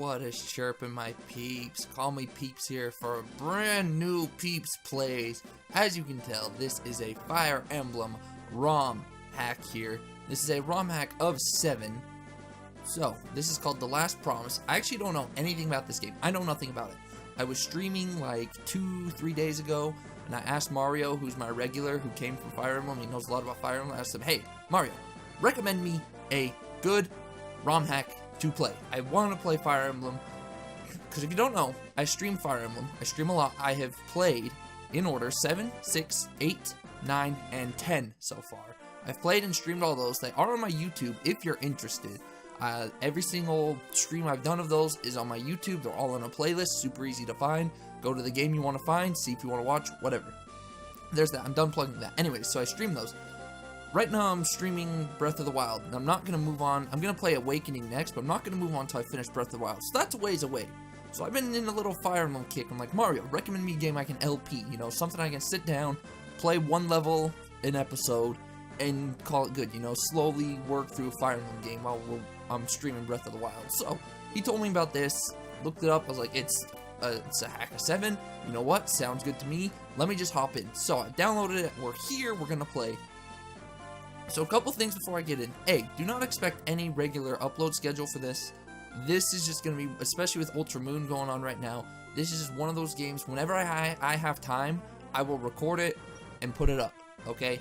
what is chirpin', my peeps? Call me Peeps here for a brand new Peeps plays. As you can tell, this is a Fire Emblem ROM hack here. This is a ROM hack of 7. So, this is called The Last Promise. I actually don't know anything about this game. I know nothing about it. I was streaming like 2-3 days ago, and I asked Mario, who's my regular, who came from Fire Emblem, he knows a lot about Fire Emblem. I asked him, hey, Mario, recommend me a good ROM hack to play. I want to play Fire Emblem, because if you don't know, I stream Fire Emblem. I stream a lot. I have played, in order, 7, 6, 8, 9, and 10 so far. I've played and streamed all those. They are on my YouTube if you're interested. Every single stream I've done of those is on my YouTube. They're all on a playlist, super easy to find. Go to the game you want to find, see if you want to watch, whatever. There's that. I'm done plugging that. Anyways, so I stream those. Right now I'm streaming Breath of the Wild, and I'm not going to move on. I'm going to play Awakening next, but I'm not going to move on until I finish Breath of the Wild. So that's a ways away. So I've been in a little Fire Emblem kick. I'm like, Mario, recommend me a game I can LP. You know, something I can sit down, play one level an episode, and call it good. You know, slowly work through a Fire Emblem game while I'm streaming Breath of the Wild. So he told me about this, looked it up. I was like, it's a hack of 7. You know what? Sounds good to me. Let me just hop in. So I downloaded it. We're here. We're going to play. So a couple things before I get in. A, do not expect any regular upload schedule for this. This is just going to be, especially with Ultra Moon going on right now, this is just one of those games, whenever I have time, I will record it and put it up, okay?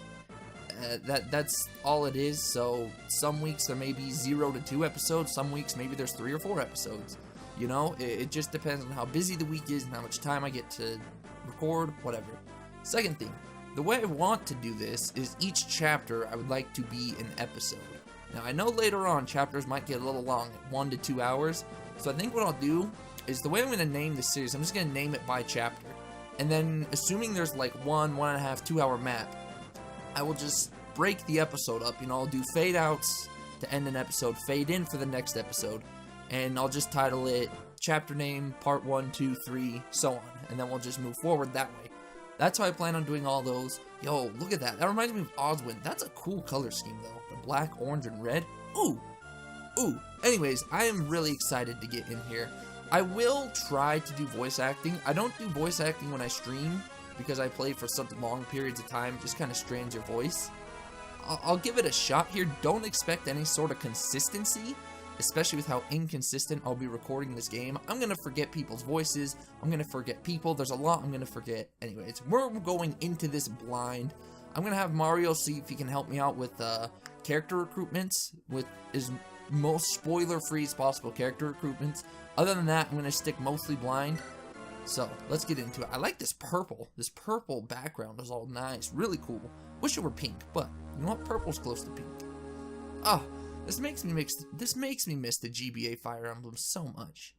That's all it is. So some weeks there may be 0 to 2 episodes, some weeks maybe there's 3 or 4 episodes. You know, it just depends on how busy the week is and how much time I get to record, whatever. Second thing, the way I want to do this is each chapter I would like to be an episode. Now I know later on chapters might get a little long, 1 to 2 hours, so I think what I'll do is the way I'm going to name this series, I'm just going to name it by chapter. And then assuming there's like 1.5, 2 hour map, I will just break the episode up. You know, I'll do fade outs to end an episode, fade in for the next episode, and I'll just title it chapter name, part 1, 2, 3, so on. And then we'll just move forward that way. That's how I plan on doing all those. Yo, look at that. That reminds me of Oswin. That's a cool color scheme, though. The black, orange, and red. Ooh. Ooh. Anyways, I am really excited to get in here. I will try to do voice acting. I don't do voice acting when I stream, because I play for such long periods of time. It just kind of strains your voice. I'll give it a shot here. Don't expect any sort of consistency, especially with how inconsistent I'll be recording this game. I'm going to forget people's voices. I'm going to forget people. There's a lot I'm going to forget. Anyways, we're going into this blind. I'm going to have Mario see if he can help me out with character recruitments, with his most spoiler-free as possible character recruitments. Other than that, I'm going to stick mostly blind. So, let's get into it. I like this purple. This purple background is all nice. Really cool. Wish it were pink, but you know what? Purple's close to pink. Ah. This makes me miss the GBA Fire Emblem so much.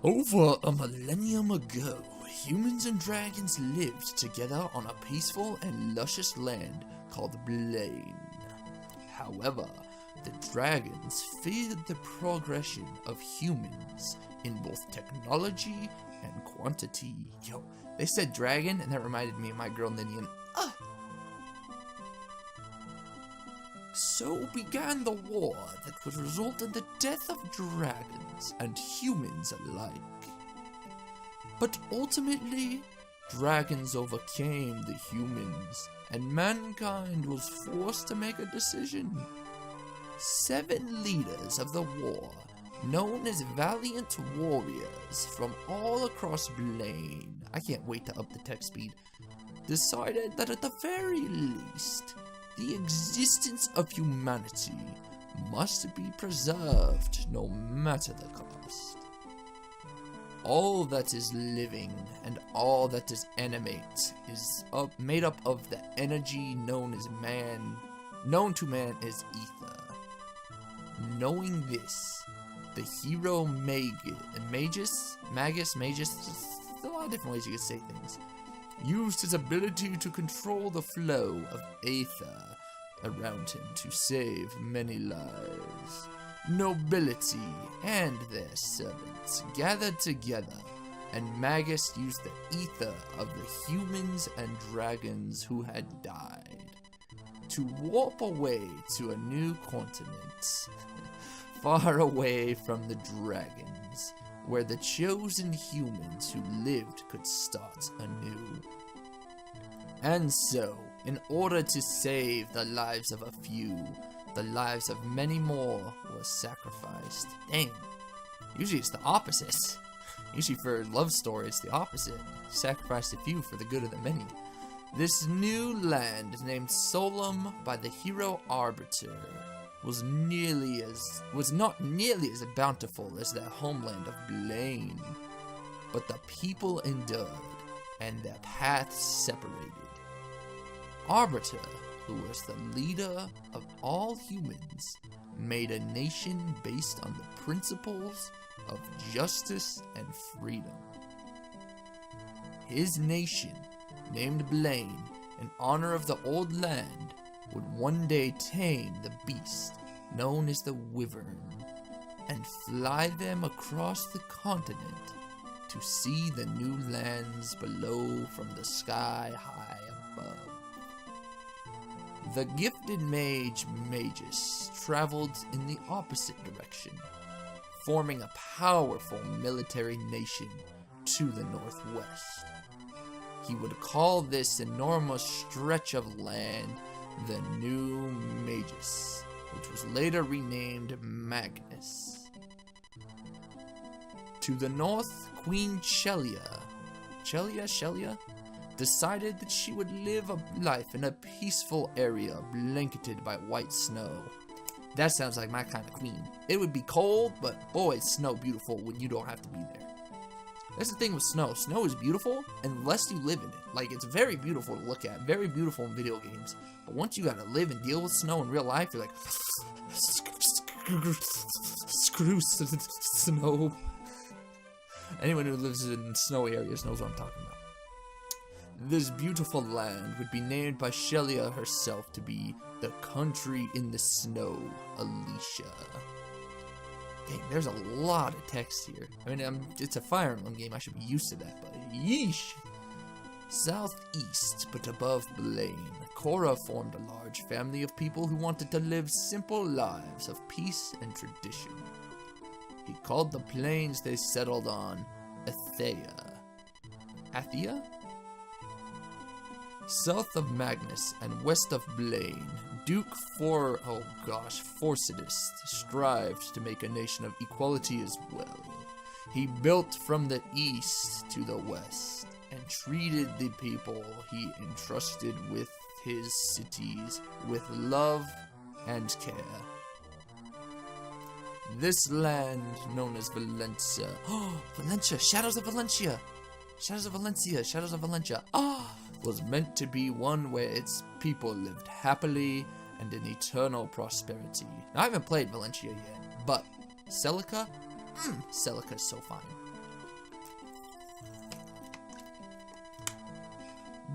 Over a millennium ago, humans and dragons lived together on a peaceful and luscious land called Blaine. However, the dragons feared the progression of humans in both technology and quantity. Yo, they said dragon, and that reminded me of my girl Ninian. So began the war that would result in the death of dragons and humans alike. But ultimately, dragons overcame the humans, and mankind was forced to make a decision. 7 leaders of the war, known as valiant warriors from all across Blaine, I can't wait to up the text speed, decided that at the very least, the existence of humanity must be preserved no matter the cost. All that is living and all that is animate is made up of the energy known to man as ether. Knowing this, the hero Magus, there's a lot of different ways you could say things, used his ability to control the flow of ether around him to save many lives. Nobility and their servants gathered together, and Magus used the ether of the humans and dragons who had died to warp away to a new continent far away from the dragons, where the chosen humans who lived could start anew. And so, in order to save the lives of a few, the lives of many more were sacrificed. Dang. Usually it's the opposite. Usually for love story, it's the opposite. Sacrifice a few for the good of the many. This new land, named Solum by the hero Arbiter, was not nearly as bountiful as their homeland of Blaine. But the people endured, and their paths separated. Arbiter, who was the leader of all humans, made a nation based on the principles of justice and freedom. His nation, named Blaine, in honor of the old land, would one day tame the beast known as the Wyvern, and fly them across the continent to see the new lands below from the sky high above. The gifted mage Magus traveled in the opposite direction, forming a powerful military nation to the northwest. He would call this enormous stretch of land the New Magus, which was later renamed Magnus. To the north, Queen Shelia decided that she would live a life in a peaceful area blanketed by white snow. That sounds like my kind of queen. It would be cold, but boy, is snow beautiful when you don't have to be there. That's the thing with snow. Snow is beautiful unless you live in it. Like, it's very beautiful to look at, very beautiful in video games. But once you gotta live and deal with snow in real life, you're like, screw snow. Anyone who lives in snowy areas knows what I'm talking about. This beautiful land would be named by Shelia herself to be the country in the snow, Alicia. Dang, there's a lot of text here. I mean, it's a Fire Emblem game, I should be used to that, but yeesh. Southeast, but above Blaine, Korra formed a large family of people who wanted to live simple lives of peace and tradition. He called the plains they settled on Athea. Athea? South of Magnus and west of Blaine, Duke Forcidus strived to make a nation of equality as well. He built from the east to the west, and treated the people he entrusted with his cities with love and care. This land, known as Valencia, Valencia, Shadows of Valencia, Shadows of Valencia, Shadows of Valencia, was meant to be one where its people lived happily and in eternal prosperity. Now, I haven't played Valencia yet, but Celica? Celica's so fine.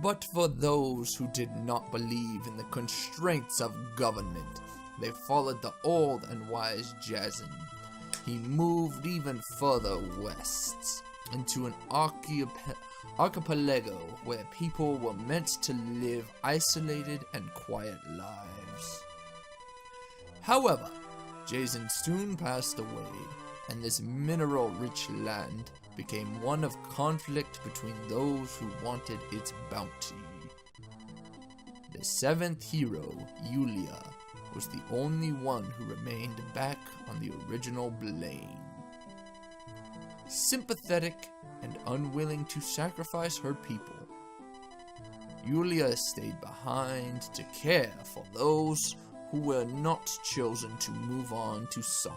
But for those who did not believe in the constraints of government, they followed the old and wise Jazin. He moved even further west, into an archipelago where people were meant to live isolated and quiet lives. However, Jazin soon passed away, and this mineral-rich land became one of conflict between those who wanted its bounty. The seventh hero, Yulia, was the only one who remained back on the original Blaine. Sympathetic and unwilling to sacrifice her people, Yulia stayed behind to care for those who were not chosen to move on to song.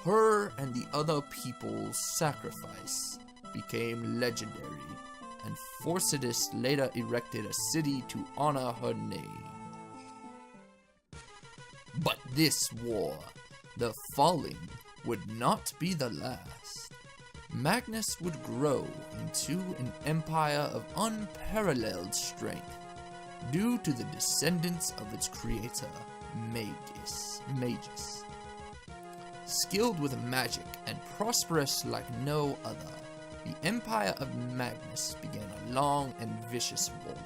Her and the other people's sacrifice became legendary, and Forcidus later erected a city to honor her name. But this war, the Falling, would not be the last. Magnus would grow into an empire of unparalleled strength, due to the descendants of its creator, Magus. Skilled with magic and prosperous like no other, the Empire of Magnus began a long and vicious war.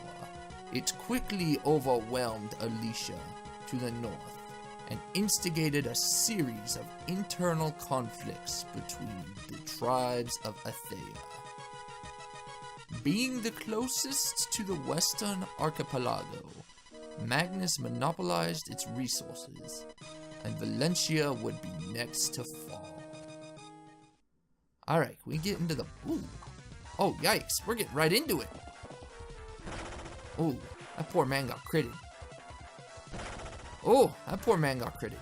It quickly overwhelmed Alicia to the north, and instigated a series of internal conflicts between the tribes of Athea. Being the closest to the Western Archipelago, Magnus monopolized its resources, and Valentia would be next to fall. Alright, we get into the... Ooh. Oh, yikes, we're getting right into it. Ooh, that poor man got critted. Oh, that poor man got critted.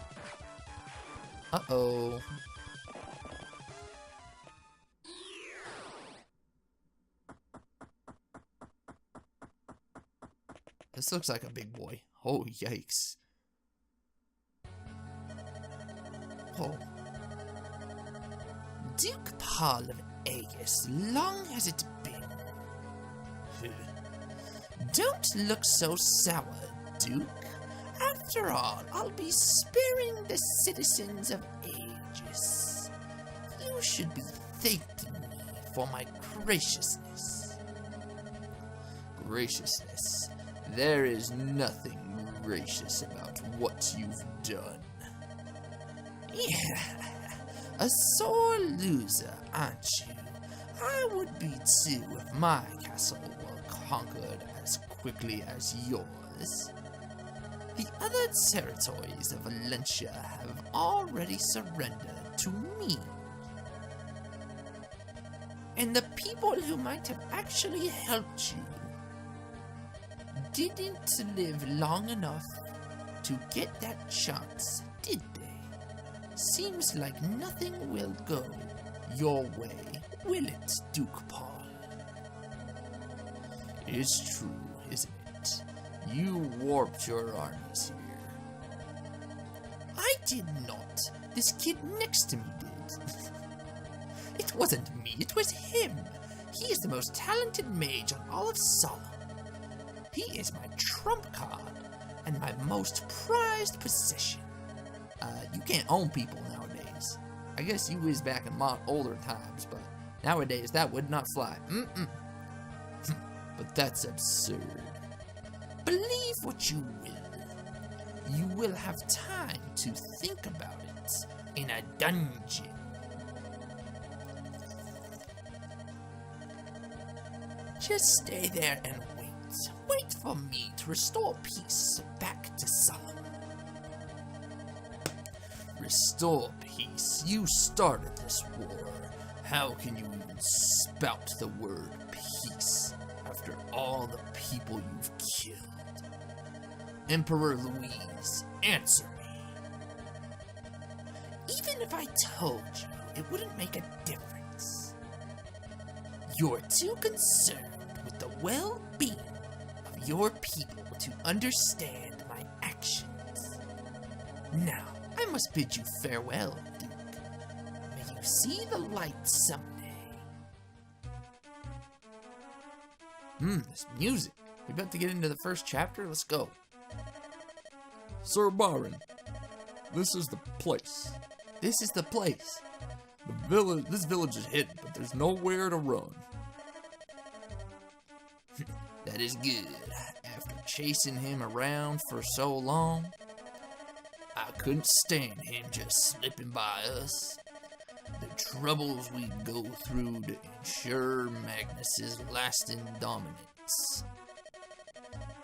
Uh-oh. This looks like a big boy. Oh, yikes. Oh. Duke Paul of Aegis, long has it been? Don't look so sour, Duke. After all, I'll be sparing the citizens of Aegis. You should be thanking me for my graciousness. Graciousness? There is nothing gracious about what you've done. Yeah, a sore loser, aren't you? I would be too if my castle were conquered as quickly as yours. The other territories of Valentia have already surrendered to me. And the people who might have actually helped you didn't live long enough to get that chance, did they? Seems like nothing will go your way, will it, Duke Paul? It's true, isn't it? You warped your armies here. I did not. This kid next to me did. It wasn't me, it was him. He is the most talented mage on all of Solemn. He is my trump card and my most prized possession. You can't own people nowadays. I guess you was back in older times, but nowadays that would not fly. But that's absurd. Believe what you will. You will have time to think about it in a dungeon. Just stay there and wait. Wait for me to restore peace back to Solemn. Restore peace? You started this war. How can you even spout the word peace after all the people you've killed? Emperor Louise, answer me. Even if I told you, it wouldn't make a difference. You're too concerned with the well-being of your people to understand my actions. Now, I must bid you farewell, Duke. May you see the light someday. This music. We about to get into the first chapter? Let's go. Sir Byron, this is the place. This is the place. This village is hidden, but there's nowhere to run. That is good. After chasing him around for so long, I couldn't stand him just slipping by us. The troubles we go through to ensure Magnus's lasting dominance.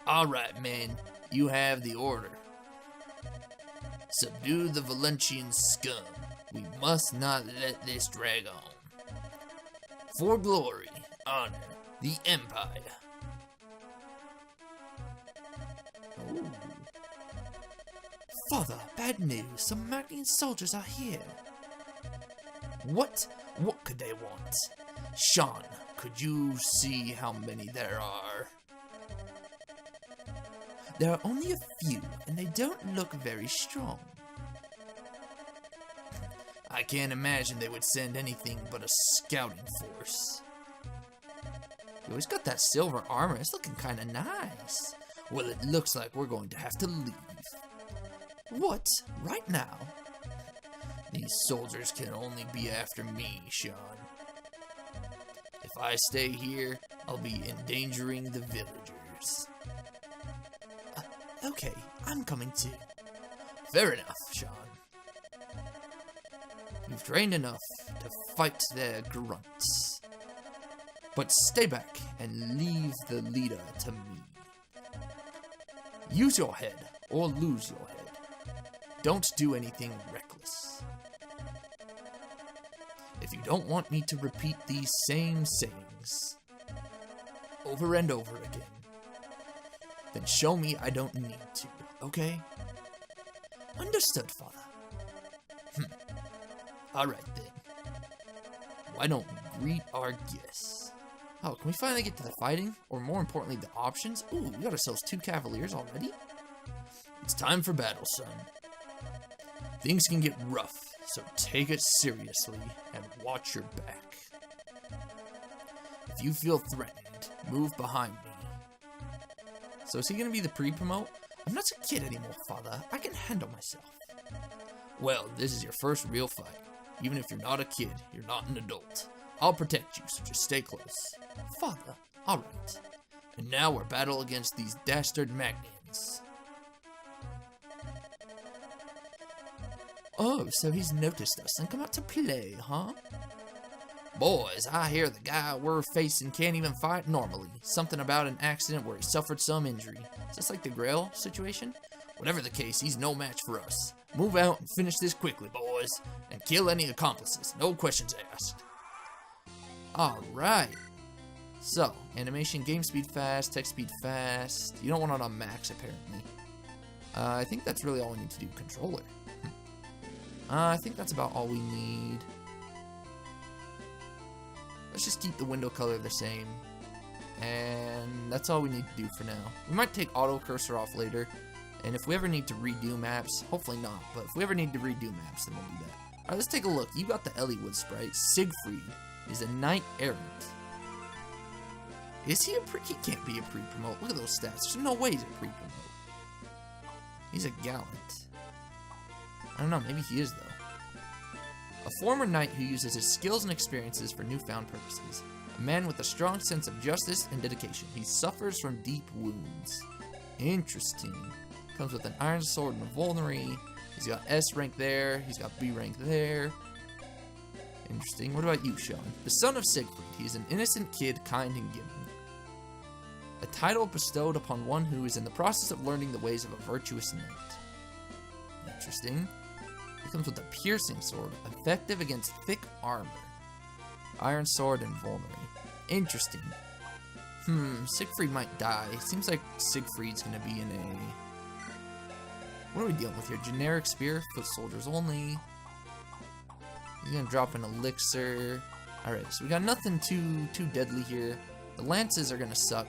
Alright, men, you have the order. Subdue the Valentian scum. We must not let this drag on. For glory, honor, the Empire. Ooh. Father, bad news. Some Magnian soldiers are here. What? What could they want? Sean, could you see how many there are? There are only a few, and they don't look very strong. I can't imagine they would send anything but a scouting force. Yo, he's got that silver armor. It's looking kind of nice. Well, it looks like we're going to have to leave. What? Right now? These soldiers can only be after me, Sean. If I stay here, I'll be endangering the villagers. Okay, I'm coming too. Fair enough, Sean. You've trained enough to fight their grunts. But stay back and leave the leader to me. Use your head or lose your head. Don't do anything reckless. If you don't want me to repeat these same sayings over and over again, then show me I don't need to, okay? Understood, Father. Alright then. Why don't we greet our guests? Oh, can we finally get to the fighting? Or more importantly, the options? Ooh, we got ourselves 2 cavaliers already? It's time for battle, son. Things can get rough, so take it seriously and watch your back. If you feel threatened, move behind me. So is he gonna be the pre-promote? I'm not a kid anymore, Father. I can handle myself. Well, this is your first real fight. Even if you're not a kid, you're not an adult. I'll protect you, so just stay close. Father, alright. And now we're battle against these dastard Magnians. Oh, so he's noticed us and come out to play, huh? Boys, I hear the guy we're facing can't even fight normally. Something about an accident where he suffered some injury. Is this like the Grail situation? Whatever the case, he's no match for us. Move out and finish this quickly, boys. And kill any accomplices. No questions asked. Alright. So, animation, game speed fast, text speed fast. You don't want it on max, apparently. I think that's really all we need to do. Controller. I think that's about all we need. Let's just keep the window color the same. And that's all we need to do for now. We might take auto cursor off later. And if we ever need to redo maps, hopefully not, but if we ever need to redo maps, then we'll do that. Alright, let's take a look. You got the Elliewood sprite. Siegfried is a knight errant. Is he a he can't be a pre-promote. Look at those stats. There's no way he's a pre-promote. He's a gallant. I don't know, maybe he is though. A former knight who uses his skills and experiences for newfound purposes. A man with a strong sense of justice and dedication. He suffers from deep wounds. Interesting. Comes with an iron sword and a vulnerary. He's got S rank there. He's got B rank there. Interesting. What about you, Sean? The son of Siegfried. He is an innocent kid, kind and giving. A title bestowed upon one who is in the process of learning the ways of a virtuous knight. Interesting. He comes with a piercing sword, effective against thick armor. Iron sword and vulnerary. Interesting. Siegfried might die. Seems like Siegfried's gonna be in a... What are we dealing with here? Generic spear, foot soldiers only. He's gonna drop an elixir. Alright, so we got nothing too deadly here. The lances are gonna suck,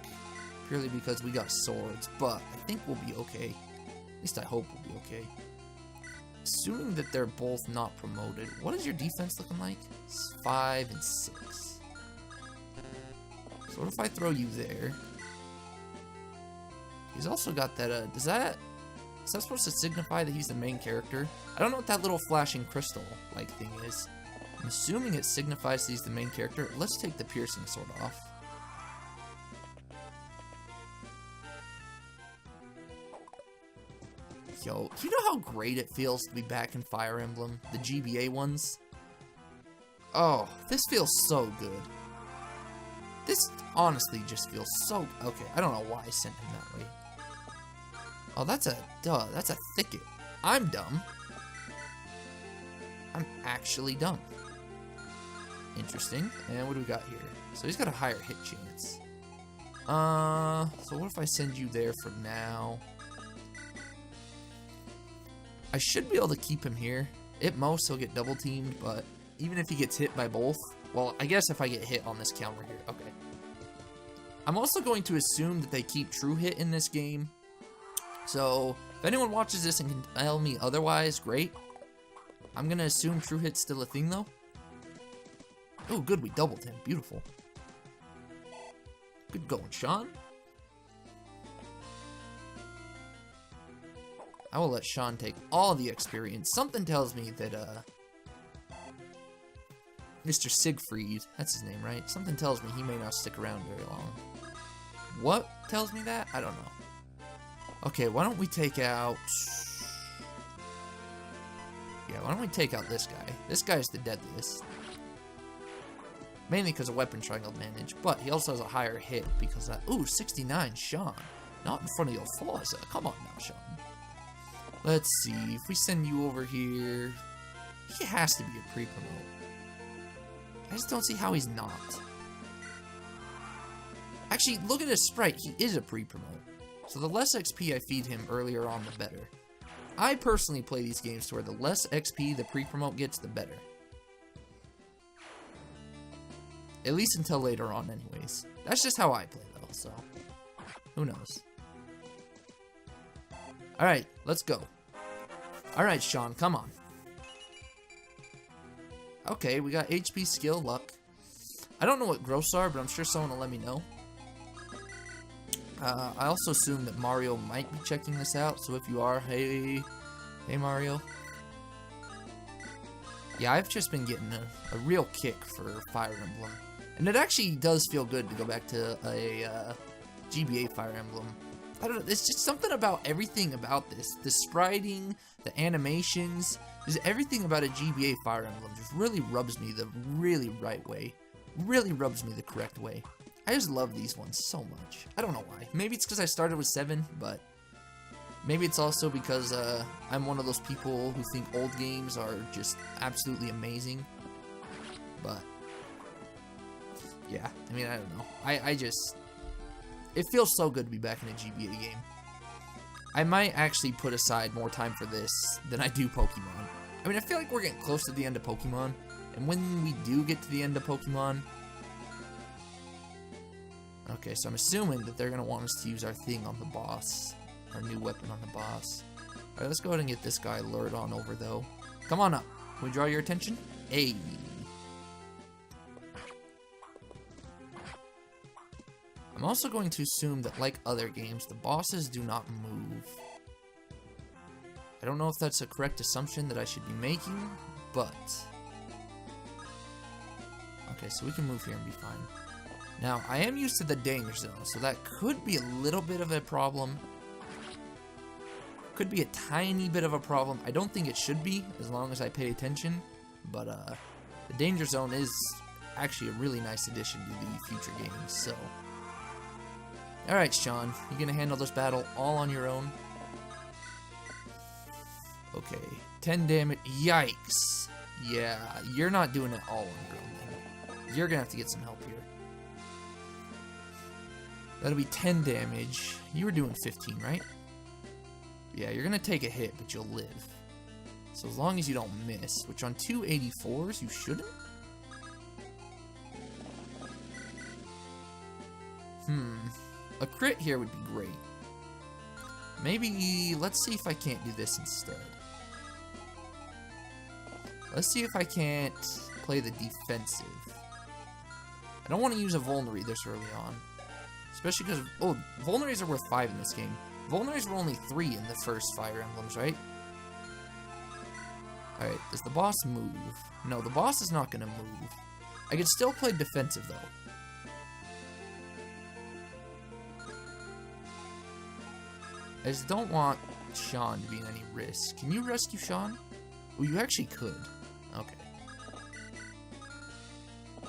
purely because we got swords, but I think we'll be okay. At least I hope we'll be okay. Assuming that they're both not promoted, what is your defense looking like? It's 5 and 6. So what if I throw you there? He's also got that, is that supposed to signify that he's the main character? I don't know what that little flashing crystal-like thing is. I'm assuming it signifies that he's the main character. Let's take the piercing sword off. Yo, you know how great it feels to be back in Fire Emblem? The GBA ones? Oh, this feels so good. This honestly just feels so... Okay, I don't know why I sent him that way. Oh, that's a... Duh, that's a thicket. I'm dumb. I'm actually dumb. Interesting. And what do we got here? So he's got a higher hit chance. So what if I send you there for now? I should be able to keep him here. At most, he'll get double teamed, but even if he gets hit by both, well, I guess if I get hit on this counter here, okay. I'm also going to assume that they keep true hit in this game. So, if anyone watches this and can tell me otherwise, great. I'm going to assume true hit's still a thing, though. Oh, good, we doubled him. Beautiful. Good going, Sean. I will let Sean take all the experience. Something tells me that, Mr. Siegfried, that's his name, right? Something tells me he may not stick around very long. What tells me that? I don't know. Okay, why don't we take out... Yeah, why don't we take out this guy? This guy's the deadliest. Mainly because of weapon triangle advantage, but he also has a higher hit because of that. Ooh, 69, Sean. Not in front of your Forza. Come on now, Sean. Let's see. If we send you over here, he has to be a pre-promote. I just don't see how he's not. Actually, look at his sprite. He is a pre-promote. So the less XP I feed him earlier on, the better. I personally play these games to where the less XP the pre-promote gets, the better. At least until later on, anyways. That's just how I play, though, so who knows. Alright, let's go. Alright, Sean, come on. Okay, we got HP, skill, luck. I don't know what growths are, but I'm sure someone will let me know. I also assume that Mario might be checking this out, so if you are, hey Mario. Yeah, I've just been getting a real kick for Fire Emblem. And it actually does feel good to go back to a GBA Fire Emblem. I don't know, it's just something about everything about this. The spriting, the animations, just everything about a GBA Fire Emblem just really rubs me the really right way. Really rubs me the correct way. I just love these ones so much. I don't know why. Maybe it's because I started with 7, but maybe it's also because I'm one of those people who think old games are just absolutely amazing. But yeah, I mean, I don't know. I just, it feels so good to be back in a GBA game. I might actually put aside more time for this than I do Pokemon. I mean, I feel like we're getting close to the end of Pokemon, and when we do get to the end of Pokemon, okay, so I'm assuming that they're going to want us to use our thing on the boss, our new weapon on the boss. Alright, let's go ahead and get this guy lured on over, though. Come on up. Can we draw your attention? Hey. I'm also going to assume that, like other games, the bosses do not move. I don't know if that's a correct assumption that I should be making, but okay, so we can move here and be fine. Now, I am used to the danger zone, so that could be a little bit of a problem. Could be a tiny bit of a problem. I don't think it should be, as long as I pay attention. But, the danger zone is actually a really nice addition to the future games, so. Alright, Sean, you gonna handle this battle all on your own? Okay, 10 damage. Yikes. Yeah, you're not doing it all on your own, then. You're gonna have to get some help here. That'll be 10 damage. You were doing 15, right? Yeah, you're gonna take a hit, but you'll live. So as long as you don't miss, which on 284s, you shouldn't? A crit here would be great. Maybe, let's see if I can't do this instead. Let's see if I can't play the defensive. I don't want to use a Vulnerary this early on. Especially because, oh, Vulneraries are worth 5 in this game. Vulneraries were only 3 in the first Fire Emblems, right? Alright, does the boss move? No, the boss is not going to move. I could still play defensive, though. I just don't want Sean to be in any risk. Can you rescue Sean? Well, you actually could. Okay.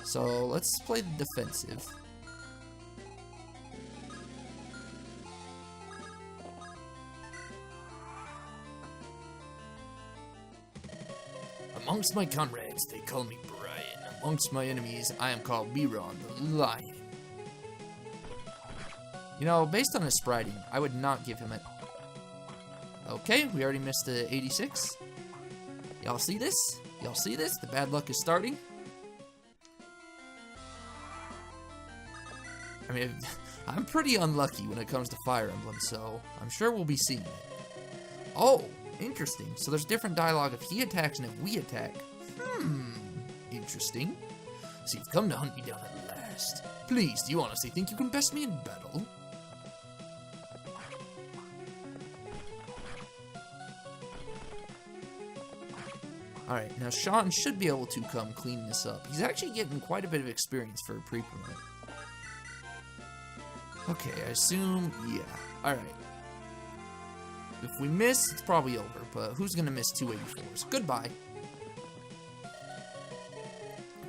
So, let's play the defensive. Amongst my comrades, they call me Brian. Amongst my enemies, I am called Biron the Lion. You know, based on his spriting, I would not give him it. Okay, we already missed the 86. Y'all see this? Y'all see this? The bad luck is starting. I mean, I'm pretty unlucky when it comes to Fire Emblem, so I'm sure we'll be seeing it. Oh, interesting. So there's different dialogue if he attacks and if we attack. Interesting. So you've come to hunt me down at last. Please, do you honestly think you can best me in battle? Alright, now Sean should be able to come clean this up. He's actually getting quite a bit of experience for a pre-promote. Okay, I assume, yeah. Alright. If we miss, it's probably over, but who's gonna miss 284s? Goodbye.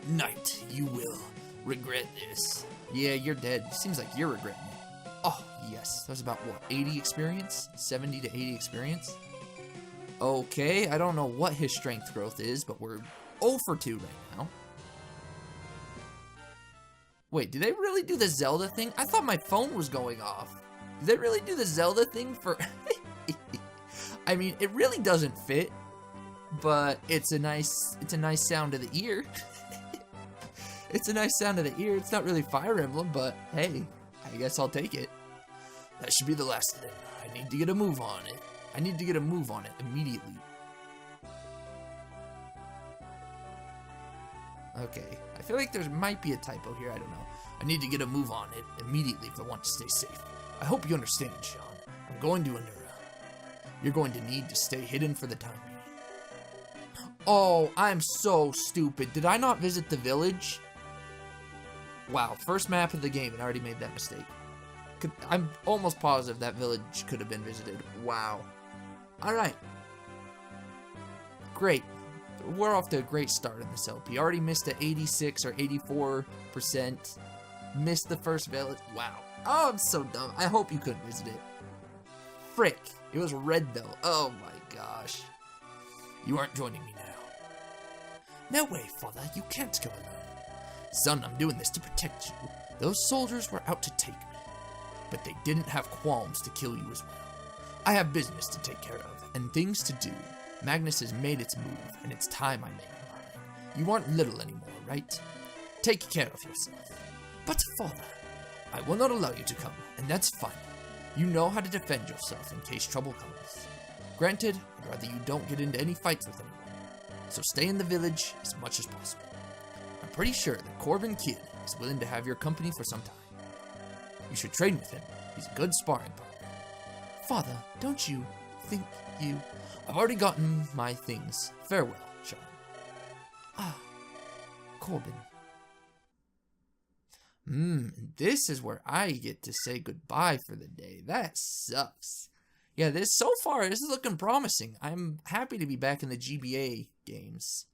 Knight, you will regret this. Yeah, you're dead. Seems like you're regretting it. Oh, yes. That was about, what, 80 experience? 70 to 80 experience? Okay, I don't know what his strength growth is, but we're 0 for 2 right now. Wait, did they really do the Zelda thing? I thought my phone was going off. Did they really do the Zelda thing for... I mean, it really doesn't fit, but it's a nice sound to the ear. It's a nice sound to the ear. It's not really Fire Emblem, but hey, I guess I'll take it. That should be the last thing. I need to get a move on it. I need to get a move on it immediately. Okay, I feel like there might be a typo here, I don't know. I need to get a move on it immediately if I want to stay safe. I hope you understand, Sean. I'm going to Anura. You're going to need to stay hidden for the time being. Oh, I'm so stupid. Did I not visit the village? Wow, first map of the game and I already made that mistake. I'm almost positive that village could have been visited. Wow. Alright. Great. We're off to a great start in this LP. Already missed at 86 or 84%. Missed the first village. Wow. Oh, I'm so dumb. I hope you couldn't visit it. Frick. It was red though. Oh my gosh. You aren't joining me now. No way, father. You can't go alone. Son, I'm doing this to protect you. Those soldiers were out to take me, but they didn't have qualms to kill you as well. I have business to take care of, and things to do. Magnus has made its move, and it's time I made mine. You aren't little anymore, right? Take care of yourself. But, father, I will not allow you to come, and that's fine. You know how to defend yourself in case trouble comes. Granted, I'd rather you don't get into any fights with anyone, so stay in the village as much as possible. I'm pretty sure that Corbin Kid is willing to have your company for some time. You should train with him. He's a good sparring partner. Father, don't you think you... I've already gotten my things. Farewell, Sean. Ah, Corbin. This is where I get to say goodbye for the day. That sucks. Yeah, so far, this is looking promising. I'm happy to be back in the GBA games.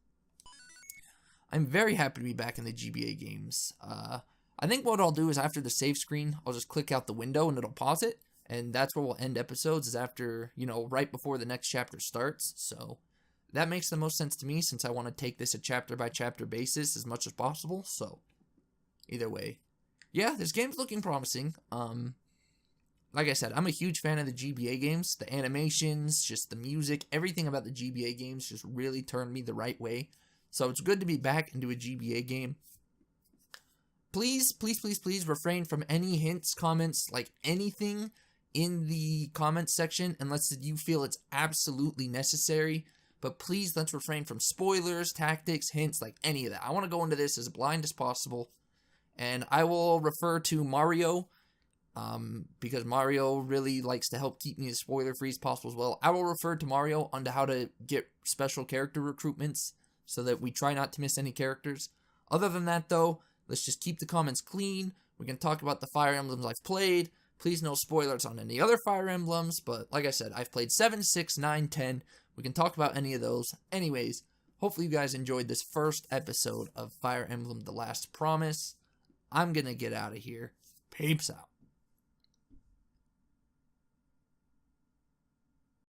I'm very happy to be back in the GBA games. I think what I'll do is after the save screen, I'll just click out the window and it'll pause it. And that's where we'll end episodes, is after, you know, right before the next chapter starts. So that makes the most sense to me, since I want to take this a chapter by chapter basis as much as possible. So either way, yeah, this game's looking promising. Like I said, I'm a huge fan of the GBA games. The animations, just the music, everything about the GBA games just really turned me the right way. So it's good to be back into a GBA game. Please, please, please, please refrain from any hints, comments, like anything in the comments section unless you feel it's absolutely necessary. But please, let's refrain from spoilers, tactics, hints, like any of that. I want to go into this as blind as possible. And I will refer to Mario, because Mario really likes to help keep me as spoiler-free as possible as well. I will refer to Mario onto how to get special character recruitments so that we try not to miss any characters. Other than that, though, let's just keep the comments clean. We can talk about the Fire Emblems I've played. Please no spoilers on any other Fire Emblems, but like I said, I've played 7, 6, 9, 10. We can talk about any of those. Anyways, hopefully you guys enjoyed this first episode of Fire Emblem The Last Promise. I'm gonna get out of here. Peeps out.